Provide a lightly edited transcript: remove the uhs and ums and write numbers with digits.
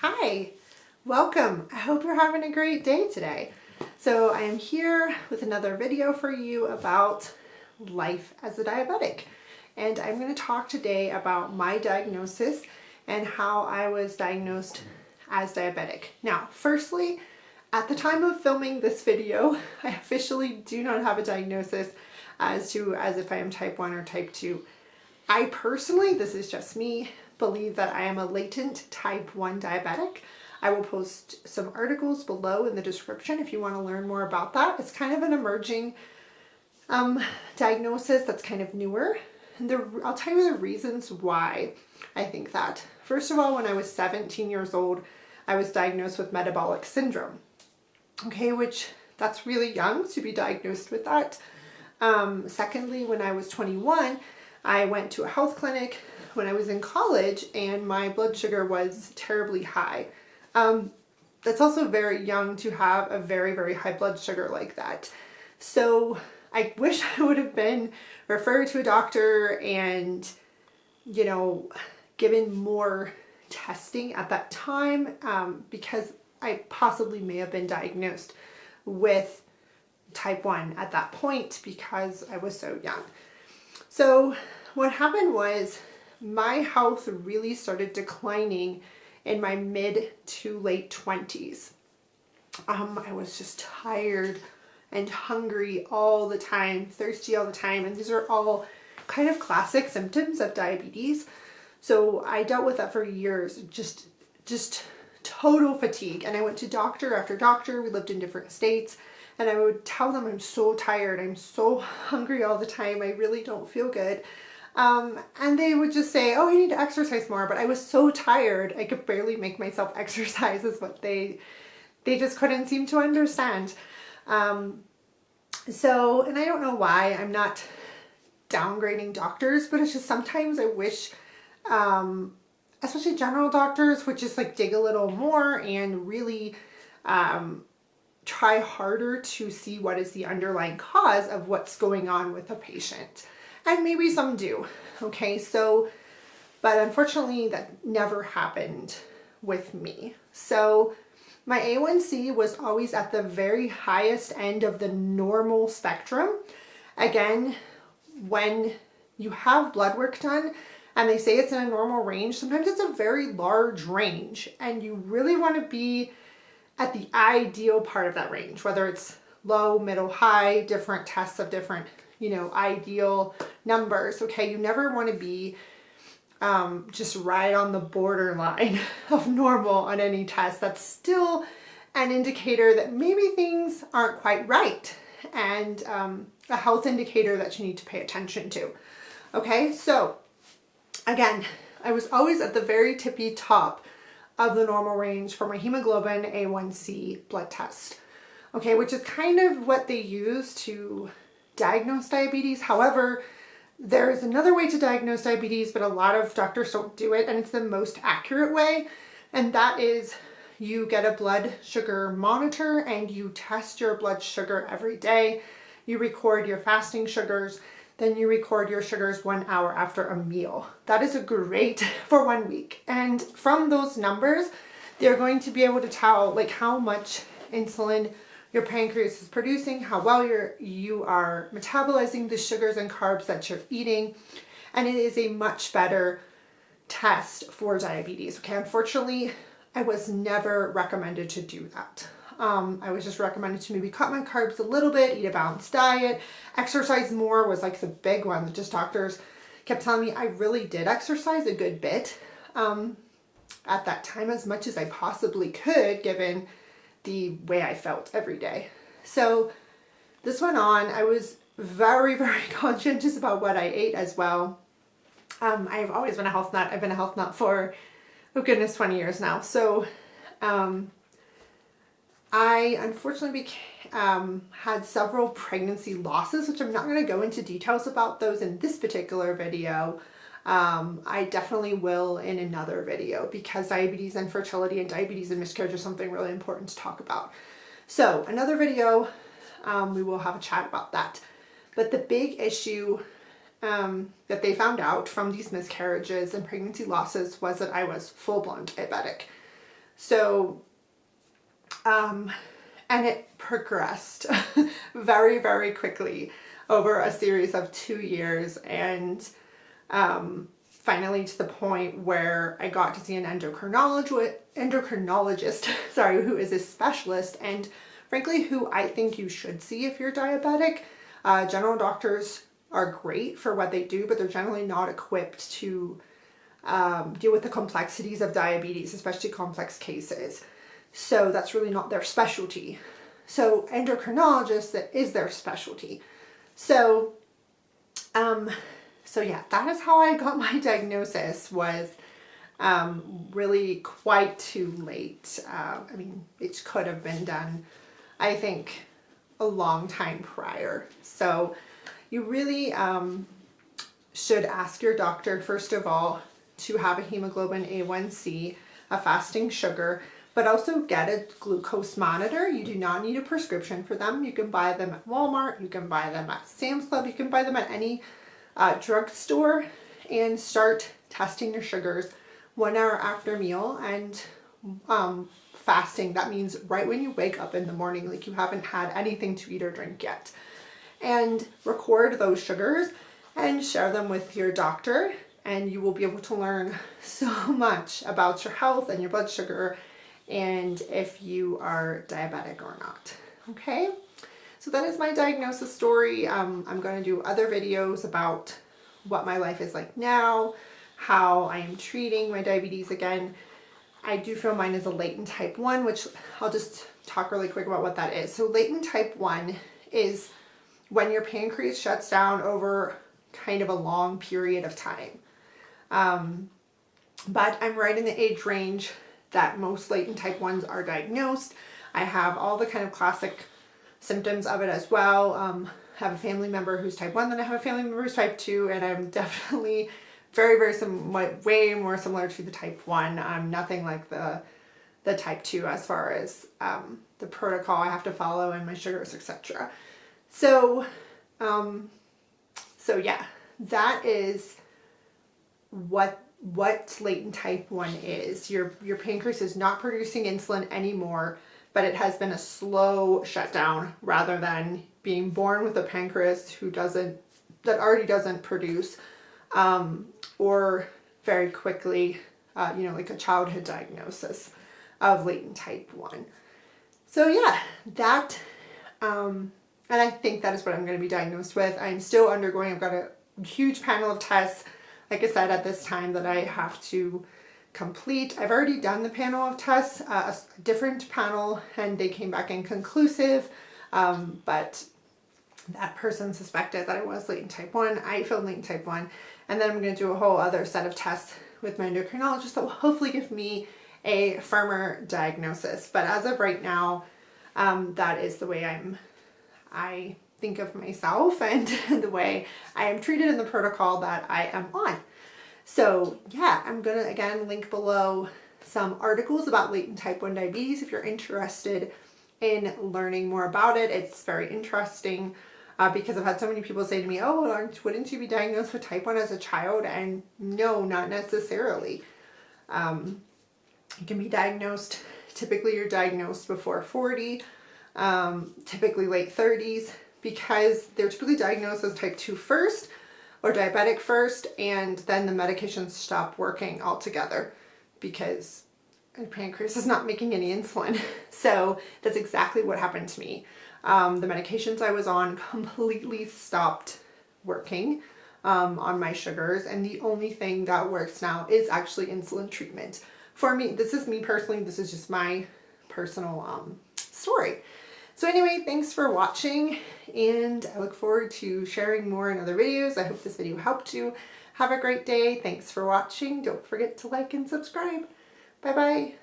Hi, welcome. I hope you're having a great day today. So I am here with another video for you about life as a diabetic. And I'm going to talk today about my diagnosis and how I was diagnosed as diabetic. Now, firstly, at the time of filming this video, I officially do not have a diagnosis as if I am type 1 or type 2. I personally, this is just me, believe that I am a latent type 1 diabetic. I will post some articles below in the description if you want to learn more about that. It's kind of an emerging diagnosis that's kind of newer. And I'll tell you the reasons why I think that. First of all, when I was 17 years old, I was diagnosed with metabolic syndrome. Okay, which that's really young to be diagnosed with that. Secondly, when I was 21, I went to a health clinic when I was in college and my blood sugar was terribly high. That's also very young to have a very, very high blood sugar like that. So I wish I would have been referred to a doctor and, given more testing at that time, because I possibly may have been diagnosed with type 1 at that point because I was so young. So what happened was my health really started declining in my mid to late 20s. I was just tired and hungry all the time, thirsty all the time, and these are all kind of classic symptoms of diabetes. So I dealt with that for years, just total fatigue. And I went to doctor after doctor. We lived in different states. And I would tell them I'm so tired, I'm so hungry all the time, I really don't feel good. And they would just say, oh, you need to exercise more. But I was so tired, I could barely make myself exercise is what they just couldn't seem to understand. And I don't know why, I'm not downgrading doctors, but it's just sometimes I wish, especially general doctors, would just like dig a little more and really, try harder to see what is the underlying cause of what's going on with a patient. And maybe some do. Okay, but unfortunately that never happened with me. So my A1C was always at the very highest end of the normal spectrum. Again, when you have blood work done and they say it's in a normal range, sometimes it's a very large range and you really want to be at the ideal part of that range, whether it's low, middle, high, different tests of different, ideal numbers. Okay, you never want to be just right on the borderline of normal on any test. That's still an indicator that maybe things aren't quite right, and a health indicator that you need to pay attention to. Okay, so again, I was always at the very tippy top of the normal range for my hemoglobin A1C blood test. Okay, which is kind of what they use to diagnose diabetes. However, there's another way to diagnose diabetes, but a lot of doctors don't do it, and it's the most accurate way. And that is you get a blood sugar monitor and you test your blood sugar every day. You record your fasting sugars, then you record your sugars 1 hour after a meal. That is a great for 1 week. And from those numbers, they're going to be able to tell like how much insulin your pancreas is producing, how well you are metabolizing the sugars and carbs that you're eating. And it is a much better test for diabetes. Okay, unfortunately, I was never recommended to do that. I was just recommended to maybe cut my carbs a little bit, eat a balanced diet, exercise more was like the big one that just doctors kept telling me I really did exercise a good bit at that time, as much as I possibly could given the way I felt every day. So this went on. I was very, very conscientious about what I ate as well. I've always been a health nut. I've been a health nut for, oh goodness, 20 years now. So I unfortunately had several pregnancy losses, which I'm not going to go into details about those in this particular video. I definitely will in another video, because diabetes and fertility and diabetes and miscarriage is something really important to talk about. So another video, we will have a chat about that. But the big issue that they found out from these miscarriages and pregnancy losses was that I was full-blown diabetic. So, and it progressed very, very quickly over a series of 2 years, and finally to the point where I got to see an endocrinologist, sorry, who is a specialist, and frankly, who I think you should see if you're diabetic. General doctors are great for what they do, but they're generally not equipped to deal with the complexities of diabetes, especially complex cases. So that's really not their specialty. So endocrinologist, that is their specialty. So, so yeah, that is how I got my diagnosis, was really quite too late. I mean, it could have been done, I think, a long time prior. So you really should ask your doctor, first of all, to have a hemoglobin A1C, a fasting sugar, but also get a glucose monitor. You do not need a prescription for them. You can buy them at Walmart, you can buy them at Sam's Club, you can buy them at any drugstore, and start testing your sugars 1 hour after meal and fasting. That means right when you wake up in the morning, like you haven't had anything to eat or drink yet. And record those sugars and share them with your doctor, and you will be able to learn so much about your health and your blood sugar and if you are diabetic or not. Okay, so that is my diagnosis story. I'm going to do other videos about what my life is like now, how I am treating my diabetes again. I do feel mine is a latent type 1, which I'll just talk really quick about what that is. So latent type 1 is when your pancreas shuts down over kind of a long period of time. But I'm right in the age range that most latent type 1s are diagnosed. I have all the kind of classic symptoms of it as well. I have a family member who's type 1, then I have a family member who's type 2, and I'm definitely very, way more similar to the type 1. I'm nothing like the type 2 as far as the protocol I have to follow and my sugars, etc. So, so yeah, that is what latent type 1 is. Your pancreas is not producing insulin anymore, but it has been a slow shutdown rather than being born with a pancreas that already doesn't produce, or very quickly, like a childhood diagnosis of latent type 1. So yeah, that, and I think that is what I'm going to be diagnosed with. I'm still undergoing, I've got a huge panel of tests, like I said, at this time, that I have to complete. I've already done the panel of tests, a different panel, and they came back inconclusive, but that person suspected that I was latent type 1. I feel latent type 1, and then I'm going to do a whole other set of tests with my endocrinologist that will hopefully give me a firmer diagnosis. But as of right now, that is the way I think of myself and the way I am treated in the protocol that I am on. So yeah, I'm gonna again link below some articles about latent type 1 diabetes if you're interested in learning more about it. It's very interesting because I've had so many people say to me, oh, wouldn't you be diagnosed with type 1 as a child? And no, not necessarily. You can be diagnosed, typically you're diagnosed before 40, typically late 30s, because they're typically diagnosed as type 2 first or diabetic first, and then the medications stop working altogether because your pancreas is not making any insulin. So that's exactly what happened to me. The medications I was on completely stopped working on my sugars, and the only thing that works now is actually insulin treatment. For me, this is me personally, this is just my personal story. So anyway, thanks for watching, and I look forward to sharing more in other videos. I hope this video helped you. Have a great day. Thanks for watching. Don't forget to like and subscribe. Bye-bye.